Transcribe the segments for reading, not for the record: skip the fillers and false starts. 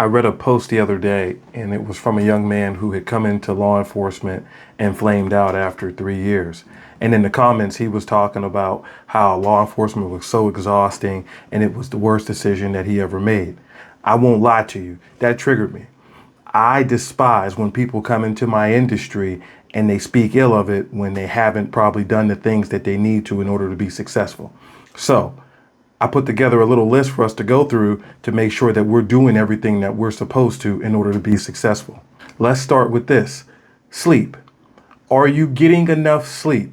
I read a post the other day, and it was from a young man who had come into law enforcement and flamed out after 3 years. And in the comments, he was talking about how law enforcement was so exhausting and it was the worst decision that he ever made. I won't lie to you, that triggered me. I despise when people come into my industry and they speak ill of it when they haven't probably done the things that they need to in order to be successful. So, I put together a little list for us to go through to make sure that we're doing everything that we're supposed to in order to be successful. Let's start with this. Sleep. Are you getting enough sleep?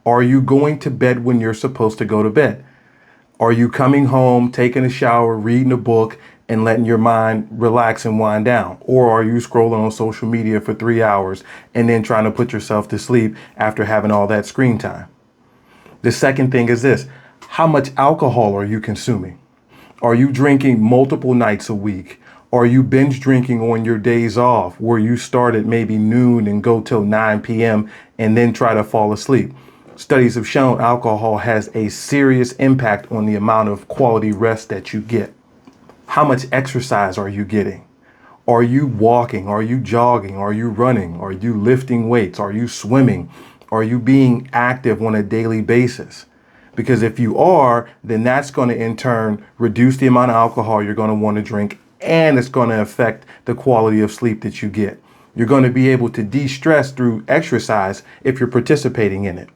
Are you going to bed when you're supposed to go to bed? Are you coming home, taking a shower, reading a book, and letting your mind relax and wind down? Or are you scrolling on social media for 3 hours and then trying to put yourself to sleep after having all that screen time? The second thing is this. How much alcohol are you consuming? Are you drinking multiple nights a week? Are you binge drinking on your days off where you start at maybe noon and go till 9 p.m. and then try to fall asleep? Studies have shown alcohol has a serious impact on the amount of quality rest that you get. How much exercise are you getting? Are you walking? Are you jogging? Are you running? Are you lifting weights? Are you swimming? Are you being active on a daily basis? Because if you are, then that's going to in turn reduce the amount of alcohol you're going to want to drink, and it's going to affect the quality of sleep that you get. You're going to be able to de-stress through exercise if you're participating in it.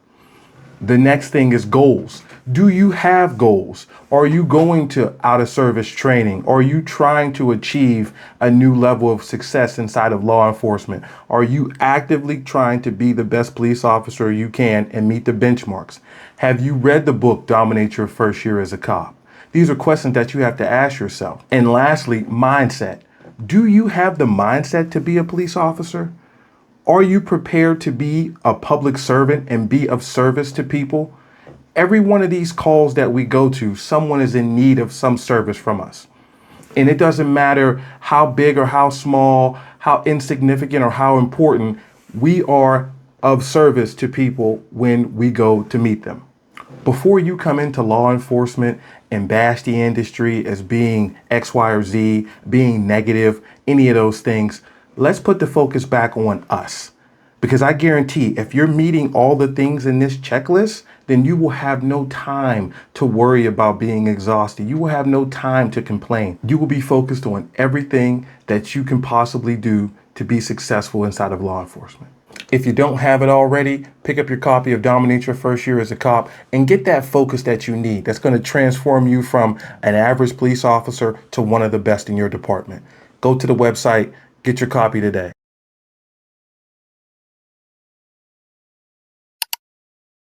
The next thing is goals. Do you have goals? Are you going to out of service training? Are you trying to achieve a new level of success inside of law enforcement? Are you actively trying to be the best police officer you can and meet the benchmarks? Have you read the book, Dominate Your First Year as a Cop? These are questions that you have to ask yourself. And lastly, mindset. Do you have the mindset to be a police officer? Are you prepared to be a public servant and be of service to people? Every one of these calls that we go to, someone is in need of some service from us. And it doesn't matter how big or how small, how insignificant or how important, we are of service to people when we go to meet them. Before you come into law enforcement and bash the industry as being X, Y, or Z, being negative, any of those things, let's put the focus back on us. Because I guarantee if you're meeting all the things in this checklist, then you will have no time to worry about being exhausted. You will have no time to complain. You will be focused on everything that you can possibly do to be successful inside of law enforcement. If you don't have it already, pick up your copy of Dominate Your First Year as a Cop and get that focus that you need. That's going to transform you from an average police officer to one of the best in your department. Go to the website, get your copy today.